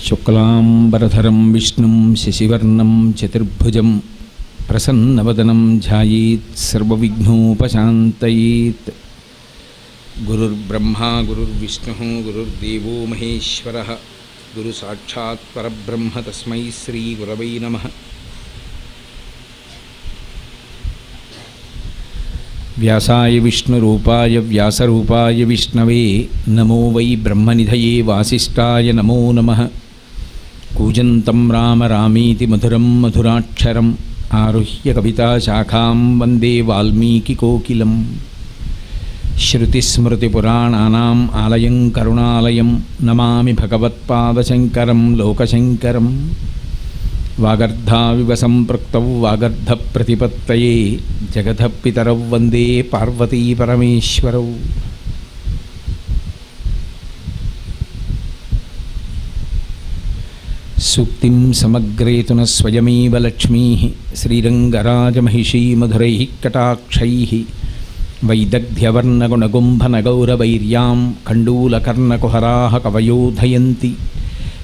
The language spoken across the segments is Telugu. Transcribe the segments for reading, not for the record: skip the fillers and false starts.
శుక్లాంబరధరం విష్ణుం శశివర్ణం చతుర్భుజం ప్రసన్నవదనం ధ్యాయేత్ సర్వవిఘ్నోపశాంతయేత్. గురుర్బ్రహ్మా గురుర్విష్ణుః గురుర్దేవో మహేశ్వరః గురు సాక్షాత్ పరబ్రహ్మ తస్మై శ్రీ గురవై నమః. వ్యాసాయ విష్ణురూపాయ వ్యాసరూపాయ విష్ణవే నమో వై బ్రహ్మనిధయే వాసిష్ఠాయ నమో నమః. కూజంతం రామ రామీతి మధురం మధురాక్షరం ఆరుహ్య కవితాశాఖాం వందే వాల్మీకికోకిలం. శృతిస్మృతిపురాణానాం ఆలయం కరుణాలయం నమామి భగవత్పాదశంకరం లోకశంకరం. వాగర్ధావివ సంపృక్తౌ వాగర్ధప్రతిపత్తయే జగతః పితరౌ వందే పార్వతీ పరమేశ్వరౌ. సూక్తిం సమగ్రేతున స్వయమేవ లక్ష్మీః శ్రీరంగరాజమహిషీ మధురైః కటాక్షైః వైదగ్ధ్యవర్ణగుణగుంభనగౌరవైర్యాం కండూలకర్ణకుహరాः కవయోధయంతి.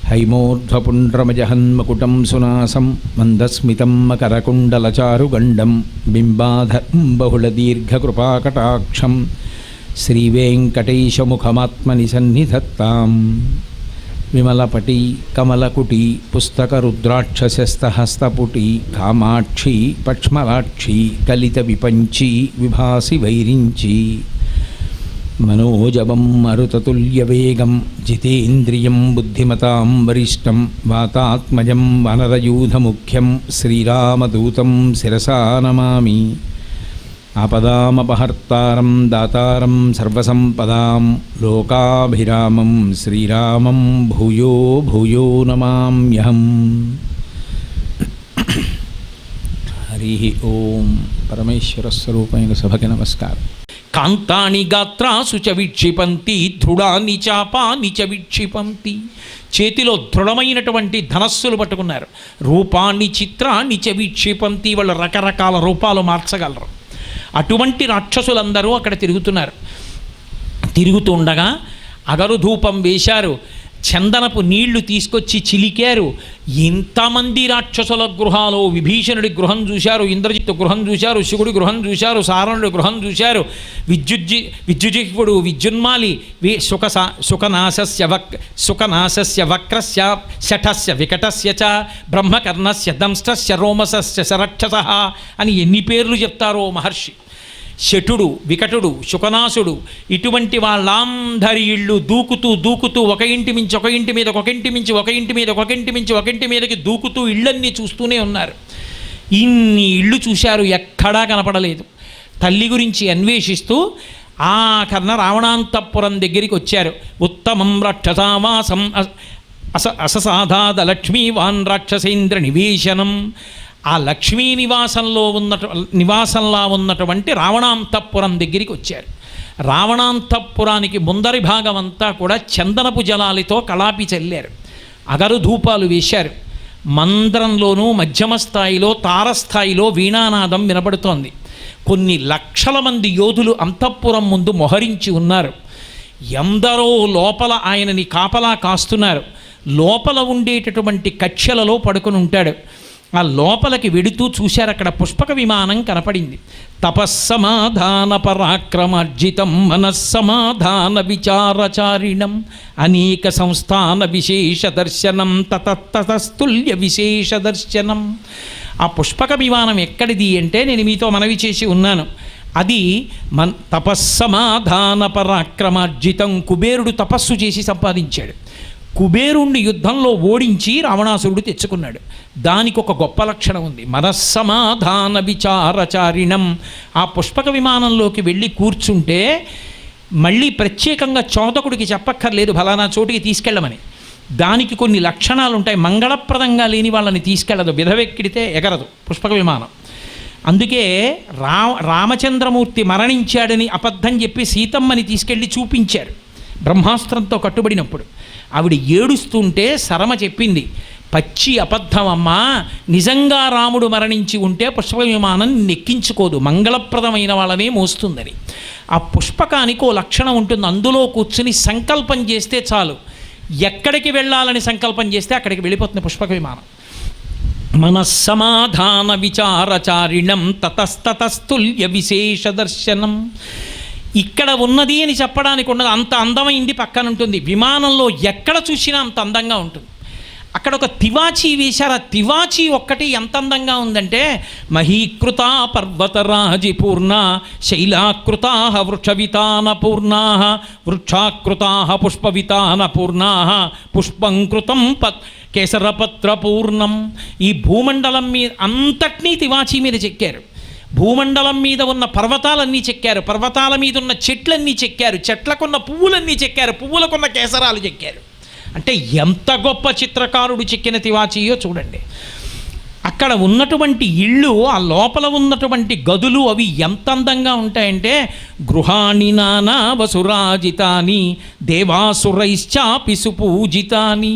హైమోర్ధ్వపుండ్రమజహన్మకుటం సునాసం మందస్మితం మకరకుండలచారుగండం బింబాధరం బహుళదీర్ఘకృపాకటాక్షం శ్రీవేంకటేశముఖమాత్మని సన్నిధత్తాం. విమలపటి కమలకుటి పుస్తకరుద్రాక్షసస్తహస్తపుటి కామాక్షి పక్ష్మలాక్షి కలిత విపంచి విభాసి వైరించి. మనోజవం మరుతతుల్యవేగం జితేంద్రియం బుద్ధిమతాం వరిష్టం వాతాత్మజం వనరయూధముఖ్యం శ్రీరామదూతం శిరసా నమామి. ఆపదామపహర్తారం దాతారం సర్వసంపదాం లోకాభిరామం శ్రీరామం భూయో భూయో నమామ్యహం. హరి ఓం. పరమేశ్వర స్వరూపమైన సభకి నమస్కారం. కాంతాని గాత్రాసు చ విక్షిపంతి దృఢాని చాపాని చ విక్షిపంతి. చేతిలో దృఢమైనటువంటి ధనస్సులు పట్టుకున్నారు. రూపాన్ని చిత్రాన్ని చ విక్షిపంతి. వాళ్ళు రకరకాల రూపాలు మార్చగలరు. అటువంటి రాక్షసులందరూ అక్కడ తిరుగుతున్నారు. తిరుగుతుండగా అగరుధూపం వేశారు. చందనపు నీళ్లు తీసుకొచ్చి చిలికారు. ఎంతమంది రాక్షసుల గృహాలు! విభీషణుడి గృహం చూశారు, ఇంద్రజిత్తు గృహం చూశారు, శివుడి గృహం చూశారు, సారణుడి గృహం చూశారు. విద్యుజిహ్వుడు విద్యున్మాలి సుఖనాశస్య వక్రస్య శఠస్య వికటస్య చ బ్రహ్మకర్ణస్య దంష్టస్య రోమసస్య సరక్షస అని ఎన్ని పేర్లు చెప్తారో మహర్షి. శఠుడు, వికటుడు, శుకనాసుడు, ఇటువంటి వాళ్ళందరి ఇళ్ళు దూకుతూ ఒక ఇంటి మించి ఒక ఇంటి మీద, ఒక ఇంటి మించి ఒక ఇంటి మీద, ఒక ఇంటి మించి ఒక ఇంటి మీదకి దూకుతూ ఇళ్ళన్నీ చూస్తూనే ఉన్నారు. ఇన్ని ఇళ్ళు చూశారు, ఎక్కడా కనపడలేదు. తల్లి గురించి అన్వేషిస్తూ ఆఖరణ రావణాంతఃపురం దగ్గరికి వచ్చారు. ఉత్తమం రాక్షసావాసం అససాధాద లక్ష్మీవాన్ రాక్షసేంద్ర నివేశనం. ఆ లక్ష్మీ నివాసంలా ఉన్నటువంటి రావణాంతఃపురం దగ్గరికి వచ్చారు. రావణాంతఃపురానికి ముందరి భాగం అంతా కూడా చందనపు జలాలతో కళాపి చల్లారు. అగరు ధూపాలు వేశారు. మంద్రంలోనూ మధ్యమ స్థాయిలో తారస్థాయిలో వీణానాదం వినపడుతోంది. కొన్ని లక్షల మంది యోధులు అంతఃపురం ముందు మొహరించి ఉన్నారు. ఎందరో లోపల ఆయనని కాపలా కాస్తున్నారు. లోపల ఉండేటటువంటి కక్షలలో పడుకుని ఉంటాడు. ఆ లోపలికి వెడుతూ చూశారు. అక్కడ పుష్పక విమానం కనపడింది. తపస్సమాధాన పరాక్రమార్జితం మనస్సమాధాన విచారచారిణం అనేక సంస్థాన విశేష దర్శనం తతస్తుల్య విశేష దర్శనం. ఆ పుష్పక విమానం ఎక్కడిది అంటే నేను మీతో మనవి చేసి ఉన్నాను. అది తపస్సమాధాన పరాక్రమార్జితం. కుబేరుడు తపస్సు చేసి సంపాదించాడు. కుబేరుణ్ణి యుద్ధంలో ఓడించి రావణాసురుడు తెచ్చుకున్నాడు. దానికి ఒక గొప్ప లక్షణం ఉంది. మనస్సమాధాన విచారచారిణం. ఆ పుష్పక విమానంలోకి వెళ్ళి కూర్చుంటే మళ్ళీ ప్రత్యేకంగా చోదకుడికి చెప్పక్కర్లేదు ఫలానా చోటికి తీసుకెళ్ళమని. దానికి కొన్ని లక్షణాలు ఉంటాయి. మంగళప్రదంగా లేని వాళ్ళని తీసుకెళ్ళదు. విధవెక్కిడితే ఎగరదు పుష్పక విమానం. అందుకే రామచంద్రమూర్తి మరణించాడని అబద్ధం చెప్పి సీతమ్మని తీసుకెళ్ళి చూపించారు బ్రహ్మాస్త్రంతో కట్టుబడినప్పుడు. ఆవిడ ఏడుస్తుంటే సరమ చెప్పింది, పచ్చి అబద్ధమమ్మా, నిజంగా రాముడు మరణించి ఉంటే పుష్పక విమానం నెక్కించుకోదు, మంగళప్రదమైన వాళ్ళనే మోస్తుందని. ఆ పుష్పకానికి ఓ లక్షణం ఉంటుంది. అందులో కూర్చుని సంకల్పం చేస్తే చాలు, ఎక్కడికి వెళ్ళాలని సంకల్పం చేస్తే అక్కడికి వెళ్ళిపోతుంది పుష్పక విమానం. మనస్సమాధాన విచారచారిణం తతస్తతస్తుల్య విశేష దర్శనం. ఇక్కడ ఉన్నది అని చెప్పడానికి ఉండదు, అంత అందమైంది పక్కన ఉంటుంది. విమానంలో ఎక్కడ చూసినా అంత అందంగా ఉంటుంది. అక్కడ ఒక తివాచీ వేశారు. ఆ తివాచీ ఒక్కటి ఎంత అందంగా ఉందంటే, మహీకృత పర్వతరాజి పూర్ణ శైలాకృతా వృక్షవితాన పూర్ణా వృక్షాకృతా పుష్పవితాన పూర్ణా పుష్పం కృతం కేసరపత్ర పూర్ణం. ఈ భూమండలం మీద అంతటినీ తివాచీ మీద చెక్కారు. భూమండలం మీద ఉన్న పర్వతాలన్నీ చెక్కారు, పర్వతాల మీద ఉన్న చెట్లన్నీ చెక్కారు, చెట్లకున్న పువ్వులన్నీ చెక్కారు, పువ్వులకున్న కేసరాలు చెక్కారు. అంటే ఎంత గొప్ప చిత్రకారుడు చెక్కిన తివాచీయో చూడండి. అక్కడ ఉన్నటువంటి ఇళ్ళు, ఆ లోపల ఉన్నటువంటి గదులు అవి ఎంత అందంగా ఉంటాయంటే, గృహాణి నానా వసురాజితాని దేవాసురైశ్చాపి సుపూజితాని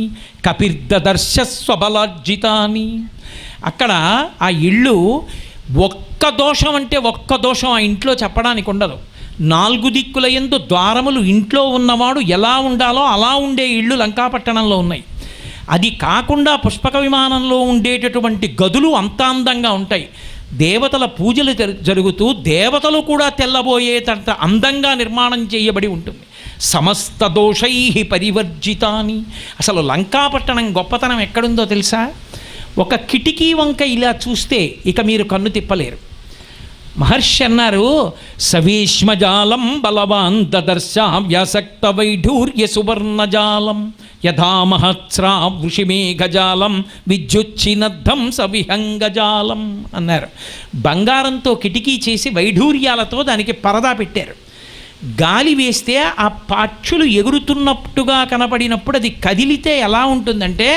కపిర్దర్శస్వబలార్జితాని. అక్కడ ఆ ఇళ్ళు ఒక్క దోషం అంటే ఒక్క దోషం ఆ ఇంట్లో చెప్పడానికి ఉండదు. 4 దిక్కుల యందు ద్వారములు, ఇంట్లో ఉన్నవాడు ఎలా ఉండాలో అలా ఉండే ఇళ్ళు లంకాపట్టణంలో ఉన్నాయి. అది కాకుండా పుష్పక విమానంలో ఉండేటటువంటి గదులు అంత అందంగా ఉంటాయి. దేవతల పూజలు జరుగుతూ దేవతలు కూడా తెల్లబోయేటంత అందంగా నిర్మాణం చేయబడి ఉంటుంది. సమస్త దోషై పరివర్జితాని. అసలు లంకాపట్టణం గొప్పతనం ఎక్కడుందో తెలుసా? ఒక కిటికీ వంక ఇలా చూస్తే ఇక మీరు కన్ను తిప్పలేరు. మహర్షి అన్నారు, సవీష్మజాలం బలవాన్ దదర్శ వ్యాసక్త వైఢూర్య సువర్ణజాలం యథా మహత్స్రా వృషిమేఘజాలం విద్యుచ్చినద్ధం సవిహంగజాలం అన్నారు. బంగారంతో కిటికీ చేసి వైఢూర్యాలతో దానికి పరదా పెట్టారు. గాలి వేస్తే ఆ పక్షులు ఎగురుతున్నట్టుగా కనపడినప్పుడు అది కదిలితే ఎలా ఉంటుందంటే,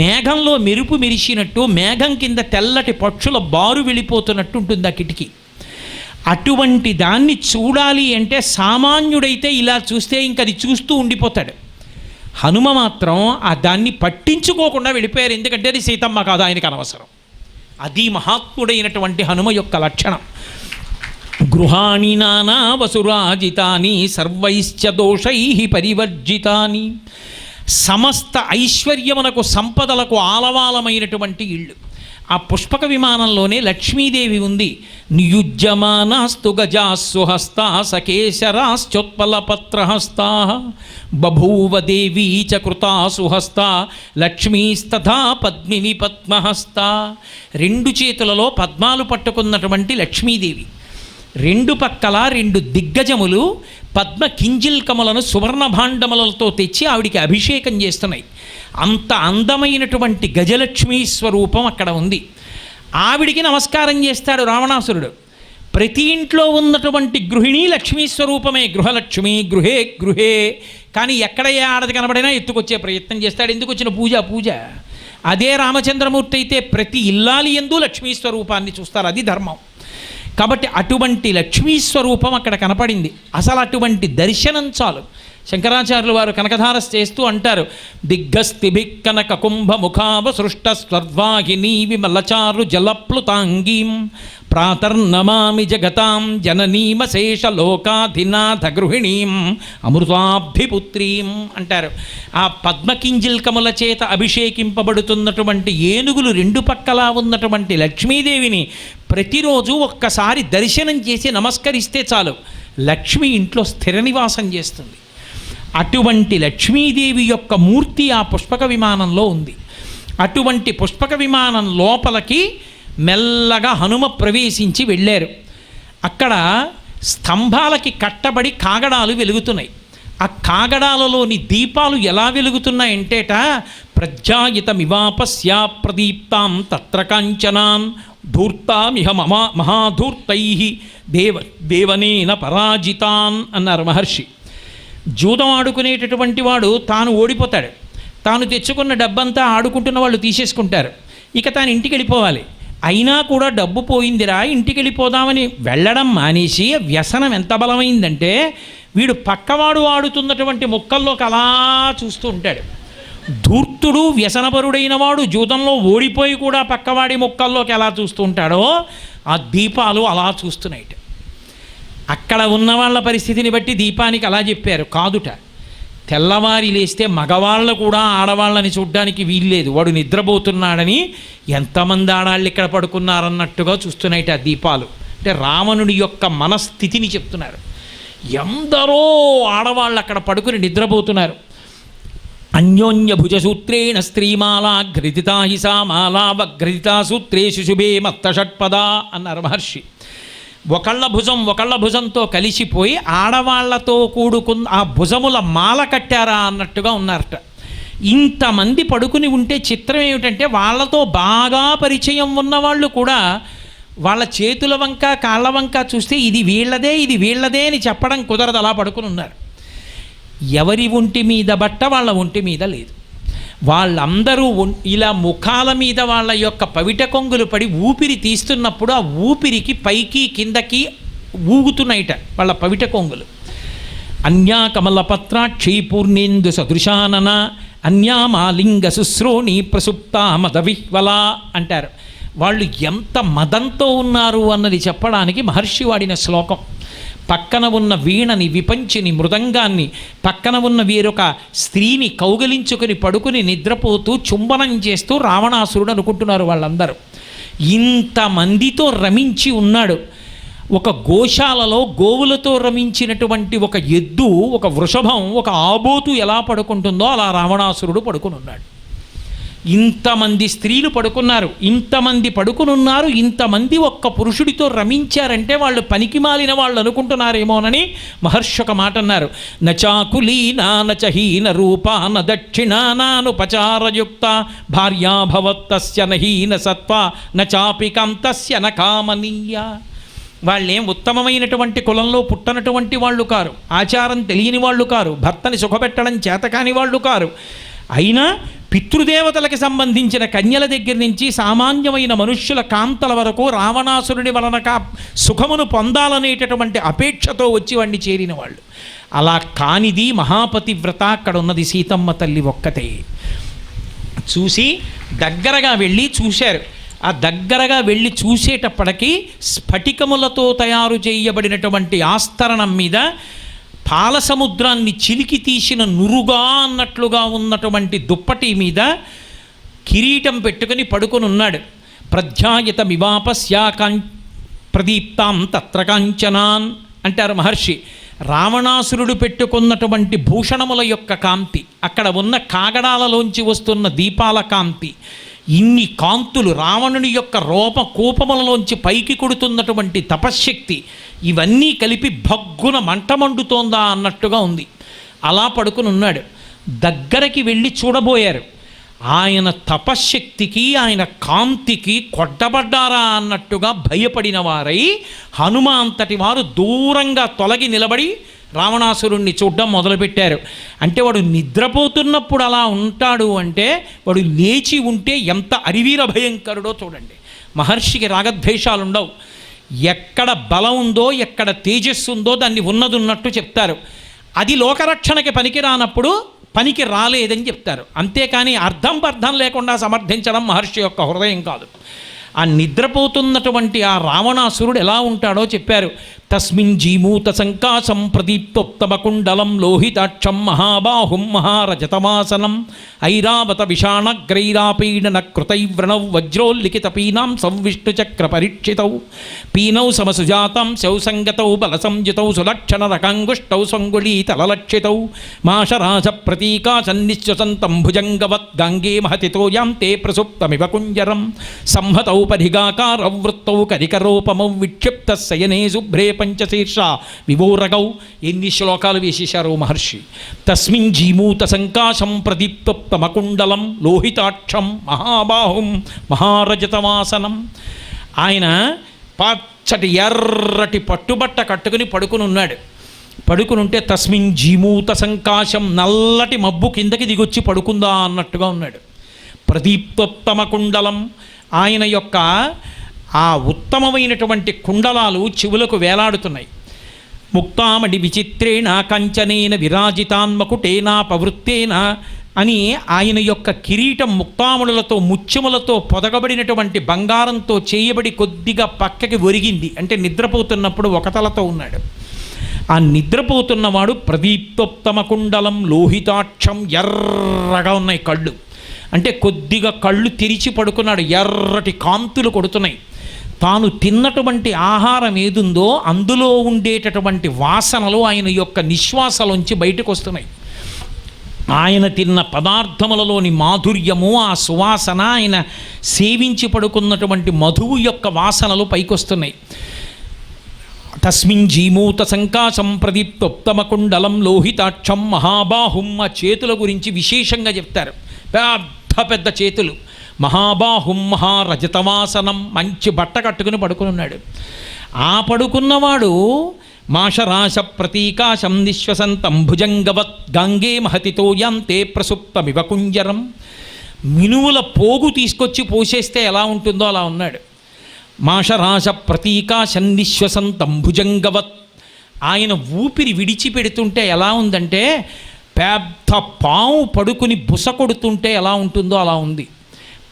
మేఘంలో మెరుపు మెరిసినట్టు, మేఘం కింద తెల్లటి పక్షుల బారు వెళ్ళిపోతున్నట్టు ఉంటుంది ఆ కిటికీ. అటువంటి దాన్ని చూడాలి అంటే సామాన్యుడైతే ఇలా చూస్తే ఇంక అది చూస్తూ ఉండిపోతాడు. హనుమ మాత్రం ఆ దాన్ని పట్టించుకోకుండా వెళ్ళిపోయారు. ఎందుకంటే అది సీతమ్మ కాదు, ఆయనకు అనవసరం. అది మహాత్ముడైనటువంటి హనుమ యొక్క లక్షణం. గృహాణి నానా వసురాజితాని సర్వైశ్చ దోషై పరివర్జితాని. సమస్త ఐశ్వర్యమునకు, సంపదలకు ఆలవాలమైనటువంటి ఇళ్ళు. ఆ పుష్పక విమానంలోనే లక్ష్మీదేవి ఉంది. నియుజ్యమానాస్తు గజాస్సుహస్తా సకేశరాశ్చోత్పలపత్రహస్తా బభూవ దేవీ చ కృతాసుహస్తా లక్ష్మీస్తథా పద్మిని పద్మహస్తా. 2 చేతులలో పద్మాలు పట్టుకున్నటువంటి లక్ష్మీదేవి, 2 పక్కల 2 దిగ్గజములు పద్మ కింజిల్కములను సువర్ణ భాండములతో తెచ్చి ఆవిడికి అభిషేకం చేస్తున్నాయి. అంత అందమైనటువంటి గజలక్ష్మీ స్వరూపం అక్కడ ఉంది. ఆవిడికి నమస్కారం చేస్తాడు రావణాసురుడు. ప్రతి ఇంట్లో ఉన్నటువంటి గృహిణి లక్ష్మీ స్వరూపమే. గృహలక్ష్మి, గృహే గృహే. కానీ ఎక్కడ ఏ ఆడది కనబడినా ఎత్తుకొచ్చే ప్రయత్నం చేస్తాడు. ఎందుకు వచ్చిన పూజ. అదే రామచంద్రమూర్తి అయితే ప్రతి ఇల్లాలి యందు లక్ష్మీ స్వరూపాన్ని చూస్తారు. అది ధర్మం. కాబట్టి అటువంటి లక్ష్మీ స్వరూపం అక్కడ కనపడింది. అసలు అటువంటి దర్శనం చాలు. శంకరాచార్యులు వారు కనకధార చేస్తూ అంటారు, దిగ్గస్తిభిక్కనక కుంభముఖావ సృష్ట స్వర్వాహినీ విమలచారు జలప్లుతాంగీం ప్రాతర్నమామి జగతాం జననీమశేష లోకాధినాథ గృహిణీం అమృతాభిపుత్రీం అంటారు. ఆ పద్మకింజిల్కముల చేత అభిషేకింపబడుతున్నటువంటి ఏనుగులు 2 పక్కలా ఉన్నటువంటి లక్ష్మీదేవిని ప్రతిరోజు ఒక్కసారి దర్శనం చేసి నమస్కరిస్తే చాలు, లక్ష్మి ఇంట్లో స్థిర నివాసం చేస్తుంది. అటువంటి లక్ష్మీదేవి యొక్క మూర్తి ఆ పుష్పక విమానంలో ఉంది. అటువంటి పుష్పక విమానం లోపలికి మెల్లగా హనుమ ప్రవేశించి వెళ్ళారు. అక్కడ స్తంభాలకి కట్టబడి కాగడాలు వెలుగుతున్నాయి. ఆ కాగడాలలోని దీపాలు ఎలా వెలుగుతున్నాయంటేట, ప్రజ్ఞాయితమివాపస్యా ప్రదీప్తాం తత్ర కాంచనాన్ ధూర్తామిహ మహాధూర్తై దేవనేన పరాజితాన్ అన్నారు మహర్షి. జూదం ఆడుకునేటటువంటి వాడు తాను ఓడిపోతాడు. తాను తెచ్చుకున్న డబ్బంతా ఆడుకుంటున్న వాళ్ళు తీసేసుకుంటారు. ఇక తాను ఇంటికి వెళ్ళిపోవాలి. అయినా కూడా డబ్బు పోయిందిరా ఇంటికి వెళ్ళిపోదామని వెళ్ళడం మానేసి వ్యసనం ఎంత బలమైందంటే, వీడు పక్కవాడు ఆడుతున్నటువంటి ముక్కల్లోకి అలా చూస్తూ ఉంటాడు. ధూర్తుడు వ్యసనపరుడైన వాడు జూదంలో ఓడిపోయి కూడా పక్కవాడి ముక్కల్లోకి ఎలా చూస్తూ ఉంటాడో ఆ దీపాలు అలా చూస్తున్నాయి. అక్కడ ఉన్న వాళ్ళ పరిస్థితిని బట్టి దీపానికి అలా చెప్పారు కాదుట. తెల్లవారి లేస్తే మగవాళ్ళు కూడా ఆడవాళ్ళని చూడ్డానికి వీల్లేదు, వాడు నిద్రపోతున్నాడని ఎంతమంది ఆడాళ్ళు ఇక్కడ పడుకున్నారన్నట్టుగా చూస్తున్నాయిట ఆ దీపాలు. అంటే రావణుడి యొక్క మనస్థితిని చెప్తున్నారు. ఎందరో ఆడవాళ్ళు అక్కడ పడుకుని నిద్రపోతున్నారు. అన్యోన్య భుజసూత్రేణ స్త్రీమాలా ఘ్రితా హిసా మాలా వఘ్రితా సూత్రే శుశుభే మత్త షట్పదా అన్నారు మహర్షి. ఒకళ్ళ భుజంతో కలిసిపోయి ఆడవాళ్లతో కూడుకున్న ఆ భుజముల మాల కట్టారా అన్నట్టుగా ఉన్నారట. ఇంతమంది పడుకుని ఉంటే చిత్రం ఏమిటంటే వాళ్ళతో బాగా పరిచయం ఉన్నవాళ్ళు కూడా వాళ్ళ చేతుల వంక కాళ్ళ వంక చూస్తే ఇది వీళ్ళదే అని చెప్పడం కుదరదు, అలా పడుకుని ఉన్నారు. ఎవరి ఒంటి మీద బట్ట వాళ్ళ ఒంటి మీద లేదు. వాళ్ళందరూ ఇలా ముఖాల మీద వాళ్ళ యొక్క పవిట కొంగులు పడి ఊపిరి తీస్తున్నప్పుడు ఆ ఊపిరికి పైకి కిందకి ఊగుతున్నాయిట వాళ్ళ పవిట కొంగులు. అన్యా కమలపత్రాక్షి పూర్ణేందు సదృశానన అన్యా మాలింగ శుశ్రోణి ప్రసుప్త మదవిహ్వల అంటారు. వాళ్ళు ఎంత మదంతో ఉన్నారు అన్నది చెప్పడానికి మహర్షి వాడిన శ్లోకం. పక్కన ఉన్న వీణని, విపంచిని, మృదంగాన్ని, పక్కన ఉన్న వీరొక స్త్రీని కౌగలించుకుని పడుకుని నిద్రపోతూ చుంబనం చేస్తూ రావణాసురుడు అనుకుంటున్నారు వాళ్ళందరూ. ఇంతమందితో రమించి ఉన్నాడు. ఒక గోశాలలో గోవులతో రమించినటువంటి ఒక ఎద్దు, ఒక వృషభం, ఒక ఆబోతు ఎలా పడుకుంటుందో అలా రావణాసురుడు పడుకుని ఉన్నాడు. ఇంతమంది స్త్రీలు పడుకున్నారు, ఇంతమంది పడుకునున్నారు, ఇంతమంది ఒక్క పురుషుడితో రమించారంటే వాళ్ళు పనికిమాలిన వాళ్ళు అనుకుంటున్నారేమోనని మహర్షి ఒక మాట అన్నారు. నచాకులీనా నచహీన రూపా న దక్షిణానానుపచారయుక్త భార్యాభవత్తస్య నహీన సత్వ నచాపి కాంతస్య న కామనీయ. వాళ్ళేం ఉత్తమమైనటువంటి కులంలో పుట్టనటువంటి వాళ్ళు కారు, ఆచారం తెలియని వాళ్ళు కారు, భర్తని సుఖపెట్టడం చేతకాని వాళ్ళు కారు. అయినా పితృదేవతలకి సంబంధించిన కన్యల దగ్గర నుంచి సామాన్యమైన మనుష్యుల కాంతల వరకు రావణాసురుడి వలన సుఖమును పొందాలనేటటువంటి అపేక్షతో వచ్చి వాడిని చేరిన వాళ్ళు. అలా కానిది మహాపతివ్రత అక్కడ ఉన్నది సీతమ్మ తల్లి ఒక్కతే. చూసి దగ్గరగా వెళ్ళి చూశారు. ఆ దగ్గరగా వెళ్ళి చూసేటప్పటికీ స్ఫటికములతో తయారు చేయబడినటువంటి ఆస్తరణం మీద పాలసముద్రాన్ని చిలికి తీసిన నురుగా అన్నట్లుగా ఉన్నటువంటి దుప్పటి మీద కిరీటం పెట్టుకుని పడుకొని ఉన్నాడు. ప్రధ్యాయత మివాపస్యాకాం ప్రదీప్తాం తత్ర కాంచనాన్ అంటారు మహర్షి. రావణాసురుడు పెట్టుకున్నటువంటి భూషణముల యొక్క కాంతి, అక్కడ ఉన్న కాగడాలలోంచి వస్తున్న దీపాల కాంతి, ఇన్ని కాంతులు, రావణుని యొక్క కోపములలోంచి పైకి కొడుతున్నటువంటి తపశ్శక్తి, ఇవన్నీ కలిపి భగ్గున మంట మండుతోందా అన్నట్టుగా ఉంది. అలా పడుకుని ఉన్నాడు. దగ్గరికి వెళ్ళి చూడబోయారు. ఆయన తపశ్శక్తికి, ఆయన కాంతికి కొట్టబడ్డారా అన్నట్టుగా భయపడిన వారై హనుమ అంతటి వారు దూరంగా తొలగి నిలబడి రావణాసురుణ్ణి చూడడం మొదలుపెట్టారు. అంటే వాడు నిద్రపోతున్నప్పుడు అలా ఉంటాడు అంటే వాడు లేచి ఉంటే ఎంత అరివీర భయంకరుడో చూడండి. మహర్షికి రాగద్వేషాలు ఉండవు. ఎక్కడ బలం ఉందో, ఎక్కడ తేజస్సు ఉందో దాన్ని ఉన్నది ఉన్నట్టు చెప్తారు. అది లోకరక్షణకి పనికి రానప్పుడు పనికి రాలేదని చెప్తారు. అంతేకాని అర్థం పర్థం లేకుండా సమర్థించడం మహర్షి యొక్క హృదయం కాదు. ఆ నిద్రపోతున్నటువంటి ఆ రావణాసురుడు ఎలా ఉంటాడో చెప్పారు. తస్మిన్ జీమూత సంకాశం ప్రదీప్తోత్తమకుండలం లోహితాక్షం మహాబాహుం మహారజతమాసనం ఐరావత విషాణగ్రైరాపీడన కృతైవ్రణౌ వజ్రోల్లిఖిత పీనాం సంవిష్ణుచక్ర పరీక్షితౌ పీనౌ సమసుజాతం శౌసంగతౌ బలసంయుతౌ సులక్షణ రకాంగుష్టౌ స్వంగుళీతలలక్షితౌ మాషరాజ ప్రతీకాశన్నిశ్వసంతం భుజంగవత్ గాంగే మహతితో యాం తే ప్రసుప్తమివ కుంజరం సంహతౌ పరిగాకార వృత్తౌ కరికరోపమౌ విక్షిప్త శయనే శుభ్రే పంచశీర్ష వివోరగౌ. ఎన్ని శ్లోకాలు వేసేశారు మహర్షి. తస్మిన్ జీమూత సంకాశం ప్రదీప్తోత్తమకుండలం లోహితాక్షం మహాబాహుం మహారజతమాసనం. ఆయన పచ్చటి ఎర్రటి పట్టుబట్ట కట్టుకుని పడుకుని ఉన్నాడు. పడుకుని ఉంటే తస్మిన్ జీమూత సంకాశం, నల్లటి మబ్బు కిందకి దిగొచ్చి పడుకుందా అన్నట్టుగా ఉన్నాడు. ప్రదీప్తోత్తమ కుండలం, ఆయన యొక్క ఆ ఉత్తమమైనటువంటి కుండలాలు చెవులకు వేలాడుతున్నాయి. ముక్తామడి విచిత్రేణ కంచనేన విరాజితాన్మకుటేనా పవృత్తేన అని ఆయన యొక్క కిరీటం ముక్తాములతో ముత్యములతో పొదగబడినటువంటి బంగారంతో చేయబడి కొద్దిగా పక్కకి ఒరిగింది. అంటే నిద్రపోతున్నప్పుడు ఒక తలతో ఉన్నాడు. ఆ నిద్రపోతున్నవాడు ప్రదీప్తోత్తమ కుండలం లోహితాక్షం, ఎర్రగా ఉన్నాయి కళ్ళు. అంటే కొద్దిగా కళ్ళు తెరిచి పడుకున్నాడు, ఎర్రటి కాంతులు కొడుతున్నాయి. తాను తిన్నటువంటి ఆహారం ఏదుందో అందులో ఉండేటటువంటి వాసనలు ఆయన యొక్క నిశ్వాసలోంచి బయటకు వస్తున్నాయి. ఆయన తిన్న పదార్థములలోని మాధుర్యము, ఆ సువాసన, ఆయన సేవించి పడుకున్నటువంటి మధువు యొక్క వాసనలు పైకొస్తున్నాయి. తస్మిన్ జీమూత సంకాశం ప్రదీప్తోత్తమ కుండలం లోహితాక్షం మహాబాహుం. ఆ చేతుల గురించి విశేషంగా చెప్తారు. పెద్ద పెద్ద చేతులు, మహాబాహుం మహారజతవాసనం. మంచి బట్ట కట్టుకుని పడుకుని ఉన్నాడు. ఆ పడుకున్నవాడు మాషరాశ ప్రతీకాశం నిశ్వసంతం భుజంగవత్ గంగే మహతితో యాంతే ప్రసుప్తమివ కుంజరం. మినువుల పోగు తీసుకొచ్చి పోసేస్తే ఎలా ఉంటుందో అలా ఉన్నాడు. మాషరాశ ప్రతీకాశం నిశ్వసంతం భుజంగవత్. ఆయన ఊపిరి విడిచిపెడుతుంటే ఎలా ఉందంటే పెద్ద పాము పడుకుని బుస కొడుతుంటే ఎలా ఉంటుందో అలా ఉంది.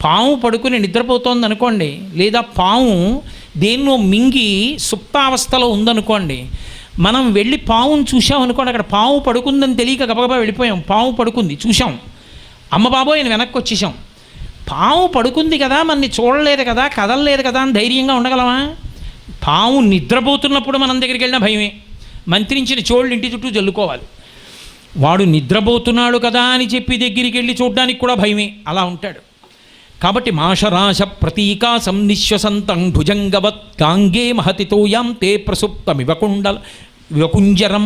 పాము పడుకుని నిద్రపోతోంది అనుకోండి, లేదా పాము దేన్నో మింగి సుప్తావస్థలో ఉందనుకోండి, మనం వెళ్ళి పావును చూసామనుకోండి, అక్కడ పాము పడుకుందని తెలియక గబగబా వెళ్ళిపోయాం, పాము పడుకుంది చూసాం, అమ్మ బాబోయ్ అని వెనక్కి వచ్చేసాం. పాము పడుకుంది కదా, మనని చూడలేదు కదా, కదలలేదు కదా అని ధైర్యంగా ఉండగలమా? పాము నిద్రపోతున్నప్పుడు మనం దగ్గరికి వెళ్ళిన భయమే. మంత్రించిన చోళ్ళు ఇంటి చుట్టూ జల్లుకోవాలి. వాడు నిద్రపోతున్నాడు కదా అని చెప్పి దగ్గరికి వెళ్ళి చూడడానికి కూడా భయమే. అలా ఉంటాడు. కాబట్టి మాషరాశ ప్రతీకాశం నిశ్వసంతం భుజంగవత్ గాంగే మహతితో యాంతే ప్రసుప్తమివ కుంజరం.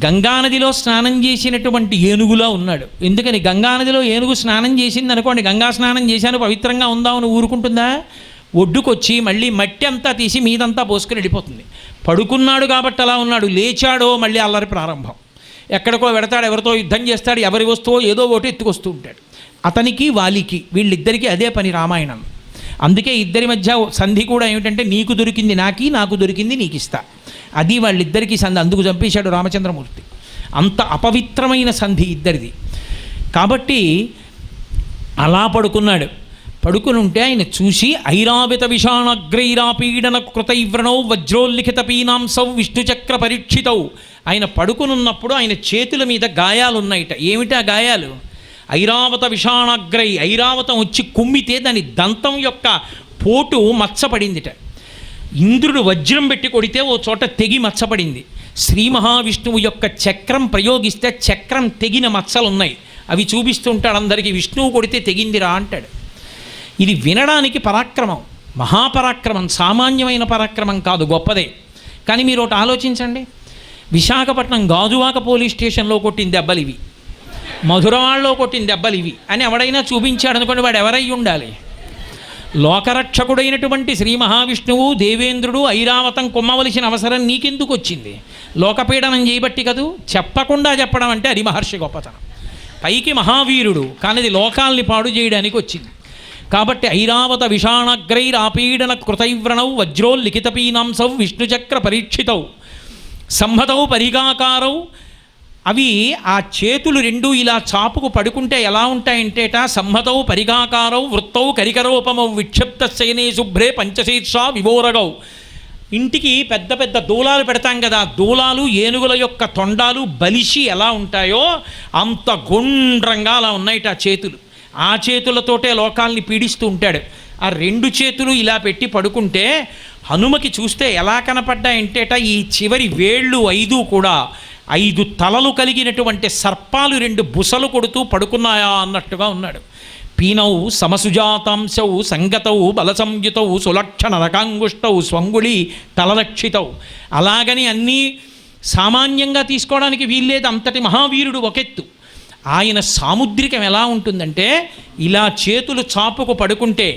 గంగానదిలో స్నానం చేసినటువంటి ఏనుగులా ఉన్నాడు. ఎందుకని? గంగానదిలో ఏనుగు స్నానం చేసింది అనుకోండి, గంగా స్నానం చేశాను పవిత్రంగా ఉందామని ఊరుకుంటుందా? ఒడ్డుకొచ్చి మళ్ళీ మట్టి అంతా తీసి మీదంతా పోసుకుని వెళ్ళిపోతుంది. పడుకున్నాడు కాబట్టి అలా ఉన్నాడు. లేచాడో మళ్ళీ అల్లరి ప్రారంభం. ఎక్కడికో వెడతాడు, ఎవరితో యుద్ధం చేస్తాడు, ఎవరి వస్తువో ఏదో ఒకటి ఎత్తుకొస్తూ ఉంటాడు. అతనికి వాలికి వీళ్ళిద్దరికీ అదే పని రామాయణం. అందుకే ఇద్దరి మధ్య సంధి కూడా ఏమిటంటే నీకు దొరికింది నాకి, నాకు దొరికింది నీకు ఇస్తా. అది వాళ్ళిద్దరికీ సంధి. అందుకు చంపేశాడు రామచంద్రమూర్తి. అంత అపవిత్రమైన సంధి ఇద్దరిది. కాబట్టి అలా పడుకున్నాడు. పడుకుని ఉంటే ఆయన చూసి ఐరావిత విషాణగ్రైరాపీడన కృతైవ్రణౌ వజ్రోల్లిఖిత పీనాంసౌ విష్ణుచక్ర పరీక్షితౌ. ఆయన పడుకునున్నప్పుడు ఆయన చేతుల మీద గాయాలున్నాయిట. ఏమిటా గాయాలు? ఐరావత విషాణగ్రై, ఐరావతం వచ్చి కుమ్మితే దాని దంతం యొక్క పోటు మచ్చపడిందిట. ఇంద్రుడు వజ్రం పెట్టి కొడితే ఓ చోట తెగి మచ్చపడింది. శ్రీ మహావిష్ణువు యొక్క చక్రం ప్రయోగిస్తే చక్రం తెగిన మచ్చలున్నాయి. అవి చూపిస్తుంటాడు అందరికీ. విష్ణువు కొడితే తెగిందిరా అంటాడు. ఇది వినడానికి పరాక్రమం, మహాపరాక్రమం, సామాన్యమైన పరాక్రమం కాదు, గొప్పదే. కానీ మీరు ఒకటి ఆలోచించండి. విశాఖపట్నం గాజువాక పోలీస్ స్టేషన్లో కొట్టిన దెబ్బలు ఇవి, మధురవాడలో కొట్టిన దెబ్బలు ఇవి అని ఎవడైనా చూపించాడు అనుకోండి, వాడు ఎవరై ఉండాలి? లోకరక్షకుడైనటువంటి శ్రీ మహావిష్ణువు దేవేంద్రుడు ఐరావతం కుమ్మవలసిన అవసరం నీకెందుకు వచ్చింది? లోకపీడనం చేయబట్టి కదూ. చెప్పకుండా చెప్పడం అంటే అది మహర్షి గొప్పతనం. పైకి మహావీరుడు, కానీ అది లోకాల్ని పాడు చేయడానికి వచ్చింది. కాబట్టి ఐరావత విషాణగ్రైరాపీడన కృతైవ్రణౌ వజ్రోల్లిఖిత పీనాంసౌ విష్ణుచక్ర పరీక్షితౌ సంహతౌ పరిగాకారౌ. అవి ఆ చేతులు రెండూ ఇలా చాపుకు పడుకుంటే ఎలా ఉంటాయంటేట సంహతౌ పరిగాకారౌ వృత్తౌ కరికరోపమౌ విక్షిప్త శయనే శుభ్రే పంచశీర్షా వివోరగౌ. ఇంటికి పెద్ద పెద్ద దూలాలు పెడతాం కదా, దూలాలు ఏనుగుల యొక్క తొండాలు బలిసి ఎలా ఉంటాయో అంత గుండ్రంగా అలా ఉన్నాయిట ఆ చేతులు. ఆ చేతులతోటే లోకాల్ని పీడిస్తూ ఉంటాడు. ఆ రెండు చేతులు ఇలా పెట్టి పడుకుంటే హనుమకి చూస్తే ఎలా కనపడ్డాయంటేట ఈ చివరి వేళ్ళు 5 కూడా 5 తలలు కలిగినటువంటి సర్పాలు 2 బుసలు కొడుతూ పడుకున్నాయా అన్నట్టుగా ఉన్నాడు. పీనౌ సమసుజాతాంశౌ సంగతౌ బలసంయుతౌ సులక్షణ రకాంగుష్టౌ స్వంగుళి తలరక్షితౌ. అలాగని అన్నీ సామాన్యంగా తీసుకోవడానికి వీల్లేదు. అంతటి మహావీరుడు ఒకెత్తు. ఆయన సాముద్రికం ఎలా ఉంటుందంటే ఇలా చేతులు చాపుకు పడుకుంటే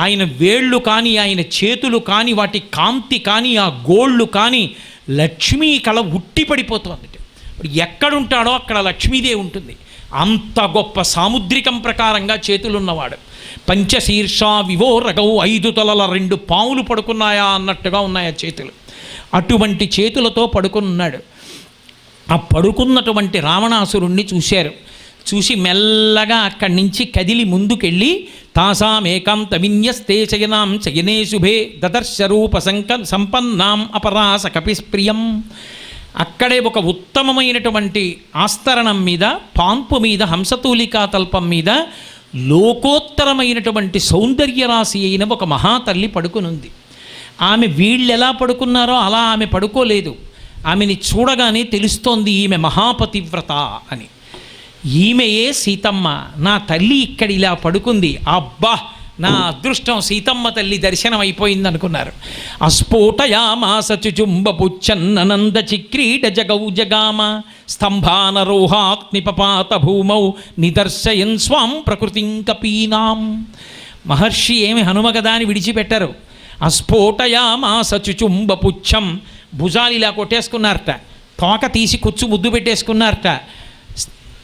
ఆయన వేళ్ళు కానీ ఆయన చేతులు కానీ వాటి కాంతి కానీ ఆ గోళ్ళు కానీ లక్ష్మీ కళ ఉట్టి పడిపోతుంది. ఎక్కడుంటాడో అక్కడ లక్ష్మీదేవి ఉంటుంది. అంత గొప్ప సాముద్రికం ప్రకారంగా చేతులున్నవాడు. పంచశీర్షా వివోరగౌ 5 తలల 2 పాములు పడుకున్నాయా అన్నట్టుగా ఉన్నాయి ఆ చేతులు. అటువంటి చేతులతో పడుకున్నాడు. ఆ పడుకున్నటువంటి రావణాసురుణ్ణి చూశారు. చూసి మెల్లగా అక్కడి నుంచి కదిలి ముందుకెళ్ళి తాసామేకాంత విన్యస్తే శయనాం శయనే శుభే దదర్శరూప సంపన్నాం అపరాస కపిస్ప్రియం. అక్కడే ఒక ఉత్తమమైనటువంటి ఆస్తరణం మీద, పాంపు మీద, హంసతూలికా తల్పం మీద లోకోత్తరమైనటువంటి సౌందర్యరాశి అయిన ఒక మహాతల్లి పడుకునుంది. ఆమె వీళ్ళెలా పడుకున్నారో అలా ఆమె పడుకోలేదు. ఆమెని చూడగానే తెలుస్తోంది ఈమె మహాపతివ్రత అని. ఈమెయే సీతమ్మ. నా తల్లి ఇక్కడ ఇలా పడుకుంది, అబ్బా నా అదృష్టం, సీతమ్మ తల్లి దర్శనం అయిపోయింది అనుకున్నారు. అస్ఫోటయామాస చుచుంబపుచ్చన్ననంద చిక్రీడ జగౌ జగామ స్తంభానరోహాగ్నిపపాత భూమౌ నిదర్శయన్ స్వాం ప్రకృతిం కపీనాం. మహర్షి ఏమి హనుమగదా అని విడిచిపెట్టరు. అస్ఫోటయామాస చుచుంబపుచ్చం, భుజాలు ఇలా కొట్టేసుకున్నారట, తోక తీసి కుచ్చు ముద్దు పెట్టేసుకున్నారట.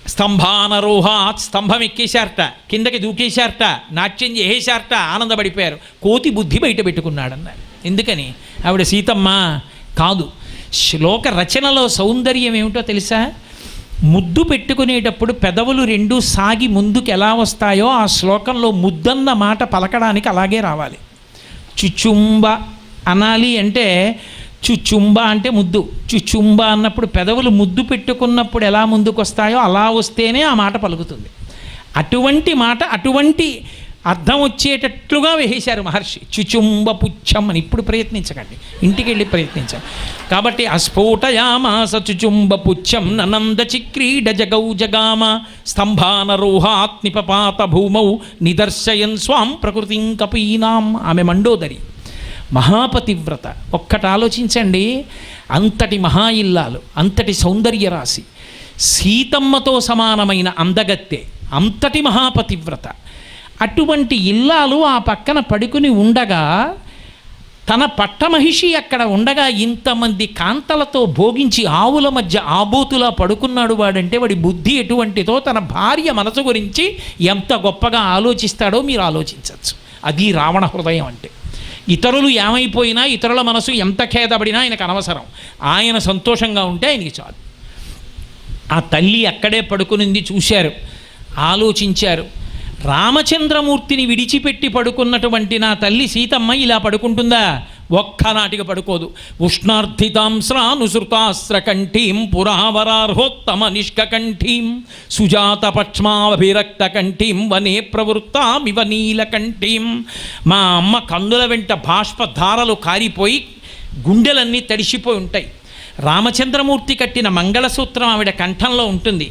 స్తంభానరోహాత్, స్తంభం ఎక్కేశారట, కిందకి దూకేశారట, నాట్యం చేసేశారట, ఆనందపడిపోయారు. కోతి బుద్ధి బయట పెట్టుకున్నాడన్నారు. ఎందుకని? ఆవిడ సీతమ్మ కాదు. శ్లోక రచనలో సౌందర్యం ఏమిటో తెలుసా? ముద్దు పెట్టుకునేటప్పుడు పెదవులు రెండు సాగి ముందుకు ఎలా వస్తాయో ఆ శ్లోకంలో ముద్దన్న మాట పలకడానికి అలాగే రావాలి. చుచుంబ అనాలి అంటే, చుచుంబ అంటే ముద్దు, చుచుంబ అన్నప్పుడు పెదవులు ముద్దు పెట్టుకున్నప్పుడు ఎలా ముందుకు వస్తాయో అలా వస్తేనే ఆ మాట పలుకుతుంది. అటువంటి మాట, అటువంటి అర్థం వచ్చేటట్లుగా వేసేశారు మహర్షి. చుచుంబ పుచ్చం అని. ఇప్పుడు ప్రయత్నించకండి, ఇంటికి వెళ్ళి ప్రయత్నించండి. కాబట్టి అస్ఫోటయామాస చుచుంబ పుచ్చం ననంద చిక్రీడ జగౌ జగామ స్తంభానరోహాత్నిపపాత భూమౌ నిదర్శయన్ స్వాం ప్రకృతిం కపీనాం. ఆమె మండోదరి, మహాపతివ్రత. ఒక్కటి ఆలోచించండి, అంతటి మహా ఇల్లాలు, అంతటి సౌందర్యరాశి, సీతమ్మతో సమానమైన అందగత్తె, అంతటి మహాపతివ్రత. అటువంటి ఇల్లాలు ఆ పక్కన పడుకుని ఉండగా, తన పట్టమహిషి అక్కడ ఉండగా ఇంతమంది కాంతలతో భోగించి ఆవుల మధ్య ఆబోతులా పడుకున్నాడు వాడంటే వాడి బుద్ధి ఎటువంటిదో, తన భార్య మనసు గురించి ఎంత గొప్పగా ఆలోచిస్తాడో మీరు ఆలోచించవచ్చు. అది రావణ హృదయం అంటే. ఇతరులు ఏమైపోయినా, ఇతరుల మనసు ఎంత ఖేదపడినా ఆయనకు అనవసరం. ఆయన సంతోషంగా ఉంటే ఆయనకి చాలు. ఆ తల్లి అక్కడే పడుకునింది, చూశారు, ఆలోచించారు. రామచంద్రమూర్తిని విడిచిపెట్టి పడుకున్నటువంటి నా తల్లి సీతమ్మ ఇలా పడుకుంటుందా? ఒక్కనాటికి పడుకోదు. ఉష్ణార్థితాంశ్రానుసృతాస్రకంఠీం పురావరార్హోత్తమ నిష్కంఠీం సుజాతపక్ష్మాభిరక్తకంఠీం వనే ప్రవృత్తామివ నీలకంఠీం. మా అమ్మ కన్నుల వెంట బాష్పధారలు కారిపోయి గుండెలన్నీ తడిసిపోయి ఉంటాయి. రామచంద్రమూర్తి కట్టిన మంగళసూత్రం ఆవిడ కంఠంలో ఉంటుంది.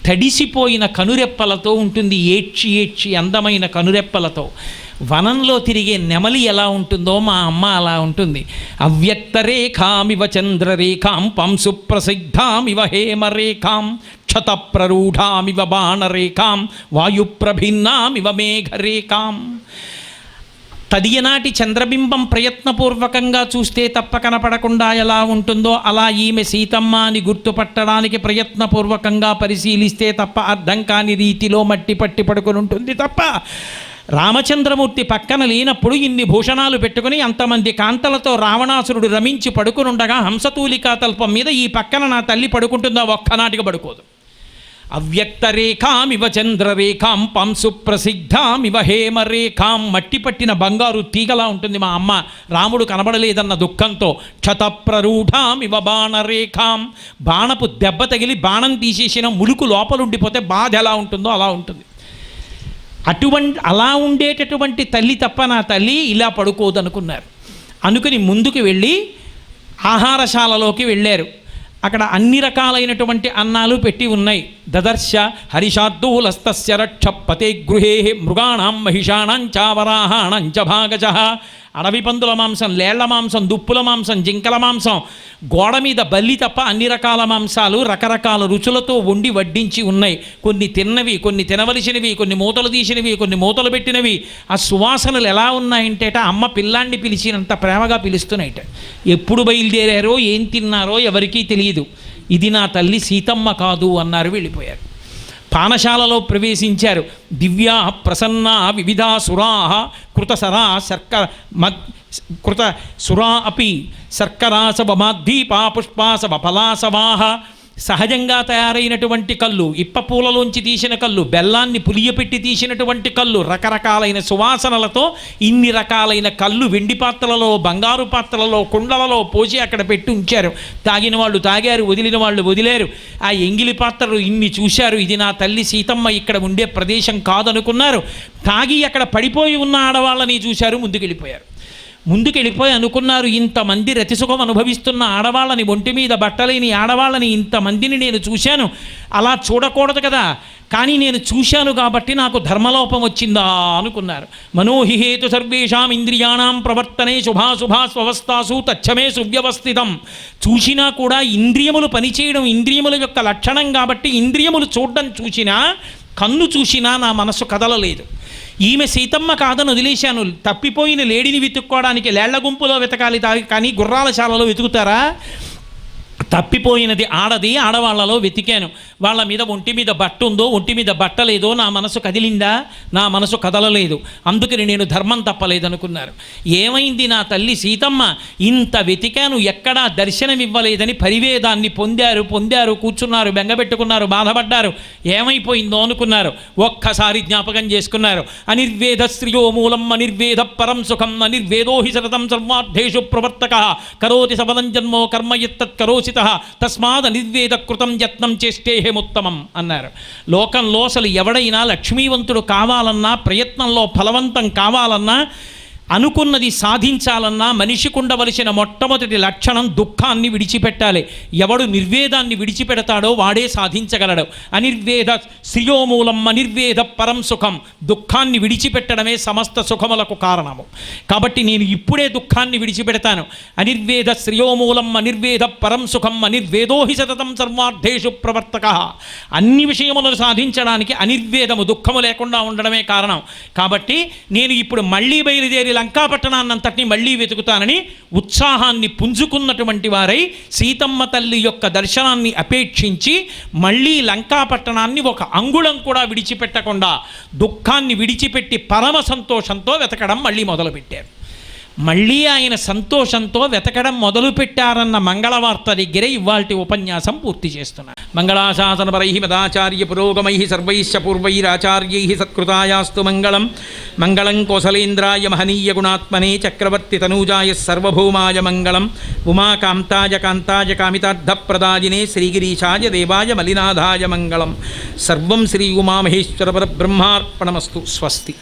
తడిసిపోయిన కనురెప్పలతో ఉంటుంది, ఏడ్చి ఏడ్చి అందమైన కనురెప్పలతో. వనంలో తిరిగే నెమలి ఎలా ఉంటుందో మా అమ్మ అలా ఉంటుంది. అవ్యక్తరేఖామివ చంద్రరేఖాం పంసుప్రసిద్ధామివ హేమరేఖాం క్షతప్రరూఢామివ బాణరేఖాం వాయుప్రభిన్నామివ మేఘరేఖాం. తదియనాటి చంద్రబింబం ప్రయత్నపూర్వకంగా చూస్తే తప్ప కనపడకుండా ఎలా ఉంటుందో అలా ఈమె సీతమ్మ అని గుర్తుపట్టడానికి ప్రయత్నపూర్వకంగా పరిశీలిస్తే తప్ప అర్థం కాని రీతిలో మట్టి పట్టి పడుకుని ఉంటుంది తప్ప, రామచంద్రమూర్తి పక్కన లేనప్పుడు ఇన్ని భూషణాలు పెట్టుకుని అంతమంది కాంతలతో రావణాసురుడు రమించి పడుకునుండగా హంసతూలికా తల్పం మీద ఈ పక్కన నా తల్లి పడుకుంటుందా? ఒక్కనాటికి పడుకోదు. అవ్యక్తరేఖామివ చంద్రరేఖాం పంసుప్రసిద్ధామివ హేమరేఖాం. మట్టి పట్టిన బంగారు తీగలా ఉంటుంది మా అమ్మ, రాముడు కనబడలేదన్న దుఃఖంతో. క్షతప్రరూఢామివ బాణరేఖాం. బాణపు దెబ్బ తగిలి బాణం తీసేసిన ములుకు లోపలుండిపోతే బాధ ఎలా ఉంటుందో అలా ఉంటుంది. అలా ఉండేటటువంటి తల్లి తప్ప నా తల్లి ఇలా పడుకోదనుకున్నారు. అనుకుని ముందుకు వెళ్ళి ఆహారశాలలోకి వెళ్ళారు. అక్కడ అన్ని రకాలైనటువంటి అన్నాలు పెట్టి ఉన్నాయి. దదర్శ హరిషార్దూలస్తస్య రక్షపతే గృహే మృగాణం మహిషాణం చావరాహాణం చ భాగజః. అడవి పందుల మాంసం, లేళ్ల మాంసం, దుప్పుల మాంసం, జింకల మాంసం, గోడ మీద బల్లి తప్ప అన్ని రకాల మాంసాలు రకరకాల రుచులతో వండి వడ్డించి ఉన్నాయి. కొన్ని తిన్నవి, కొన్ని తినవలసినవి, కొన్ని మూతలు తీసినవి, కొన్ని మూతలు పెట్టినవి. ఆ సువాసనలు ఎలా ఉన్నాయంటేట అమ్మ పిల్లాన్ని పిలిచినంత ప్రేమగా పిలుస్తున్నాయిట. ఎప్పుడు బయలుదేరారో ఏం తిన్నారో ఎవరికీ తెలియదు. ఇది నా తల్లి సీతమ్మ కాదు అన్నారు, వెళ్ళిపోయారు. పానశాలలో ప్రవేశించారు. దివ్యా ప్రసన్నా వివిధా సురా కృతసరా కృత సురా అపి శర్కరాసవ మాద్దీపా పుష్పాసవ ఫలాసవాహ సహజంగా తయారైనటువంటి కళ్ళు, ఇప్ప పూలలోంచి తీసిన కళ్ళు, బెల్లాన్ని పులియపెట్టి తీసినటువంటి కళ్ళు, రకరకాలైన సువాసనలతో ఇన్ని రకాలైన కళ్ళు వెండి పాత్రలలో, బంగారు పాత్రలలో, కుండలలో పోసి అక్కడ పెట్టి ఉంచారు. తాగిన వాళ్ళు తాగారు, వదిలిన వాళ్ళు వదిలేరు. ఆ ఎంగిలి పాత్రలు ఇన్ని చూశారు. ఇది నా తల్లి సీతమ్మ ఇక్కడ ఉండే ప్రదేశం కాదనుకున్నారు. తాగి అక్కడ పడిపోయి ఉన్న ఆడవాళ్ళని చూశారు, ముందుకెళ్ళిపోయి అనుకున్నారు, ఇంతమంది రతిసుఖం అనుభవిస్తున్న ఆడవాళ్ళని, ఒంటి మీద బట్టలేని ఆడవాళ్ళని ఇంతమందిని నేను చూశాను, అలా చూడకూడదు కదా, కానీ నేను చూశాను కాబట్టి నాకు ధర్మలోపం వచ్చిందా అనుకున్నారు. మనోహిహేతు సర్వేషాం ఇంద్రియాణం ప్రవర్తనే శుభాశుభా స్వవస్థాసు తచ్చమే సువ్యవస్థితం. చూసినా కూడా ఇంద్రియములు పనిచేయడం ఇంద్రియముల యొక్క లక్షణం కాబట్టి ఇంద్రియములు చూడడం చూసినా, కన్ను చూసినా నా మనసు కదలలేదు. ఈమె సీతమ్మ కాదని వదిలేశాను. తప్పిపోయిన లేడిని వెతుక్కోవడానికి లేళ్ల గుంపులో వెతకాలి కానీ గుర్రాల శాలలో వెతుకుతారా? తప్పిపోయినది ఆడది, ఆడవాళ్లలో వెతికాను. వాళ్ళ మీద ఒంటి మీద బట్ట ఉందో, ఒంటి మీద బట్ట లేదో, నా మనసు కదిలిందా? నా మనసు కదలలేదు. అందుకని నేను ధర్మం తప్పలేదనుకున్నారు. ఏమైంది నా తల్లి సీతమ్మ? ఇంత వెతికాను, ఎక్కడా దర్శనమివ్వలేదని పరివేదాన్ని పొందారు, కూర్చున్నారు, బెంగపెట్టుకున్నారు, బాధపడ్డారు. ఏమైపోయిందో అనుకున్నారు. ఒక్కసారి జ్ఞాపకం చేసుకున్నారు. అనిర్వేద శ్రియో మూలం అనిర్వేద పరం సుఖం అనిర్వేదో హి సతతం సర్వార్థేషు ప్రవర్తక కరోతి సబలం జన్మో కర్మ యత్తత్ కరోసి తస్మాద్ అనిర్వేద కృతం యత్నం చేష్టేహముత్తమం అన్నారు. లోకంలో అసలు ఎవడైనా లక్ష్మీవంతుడు కావాలన్నా, ప్రయత్నంలో ఫలవంతం కావాలన్నా, అనుకున్నది సాధించాలన్నా మనిషికి ఉండవలసిన మొట్టమొదటి లక్షణం దుఃఖాన్ని విడిచిపెట్టాలి. ఎవడు నిర్వేదాన్ని విడిచిపెడతాడో వాడే సాధించగలడు. అనిర్వేద శ్రియోమూలం అనిర్వేద పరం సుఖం. దుఃఖాన్ని విడిచిపెట్టడమే సమస్త సుఖములకు కారణము. కాబట్టి నేను ఇప్పుడే దుఃఖాన్ని విడిచిపెడతాను. అనిర్వేద శ్రియోమూలం అనిర్వేద పరం సుఖం అనిర్వేదోహి సతతం సర్వార్థేషు ప్రవర్తక. అన్ని విషయములను సాధించడానికి అనిర్వేదము, దుఃఖము లేకుండా ఉండడమే కారణం. కాబట్టి నేను ఇప్పుడు మళ్ళీ బయలుదేరి లంకాపట్టణాన్నంతటినీ మళ్ళీ వెతుకుతానని ఉత్సాహాన్ని పుంజుకున్నటువంటి వారై సీతమ్మ తల్లి యొక్క దర్శనాన్ని అపేక్షించి మళ్ళీ లంకాపట్టణాన్ని ఒక అంగుళం కూడా విడిచిపెట్టకుండా దుఃఖాన్ని విడిచిపెట్టి పరమ సంతోషంతో వెతకడం మళ్ళీ మొదలుపెట్టారు. మళ్ళీ ఆయన సంతోషంతో వెతకడం మొదలుపెట్టారన్న మంగళవార్త దగ్గరే ఇవాల్టి ఉపన్యాసం పూర్తి చేస్తున్నారు. మంగళాశాసనపరై మదాచార్య పురోగమై సర్వైశ్చ పూర్వైరాచార్యై సత్కృతాయాస్తు మంగళం. మంగళం కోసలేంద్రాయ మహనీయ గుణాత్మనే చక్రవర్తి తనూజాయ సర్వభౌమాయ మంగళం. ఉమాకాంతాయ కాంతాయ కామితార్థప్రదాయినే శ్రీగిరీశాయ దేవాయ మలినాథాయ మంగళం. సర్వం శ్రీ ఉమామహేశ్వర పరబ్రహ్మార్పణమస్తు. స్వస్తి.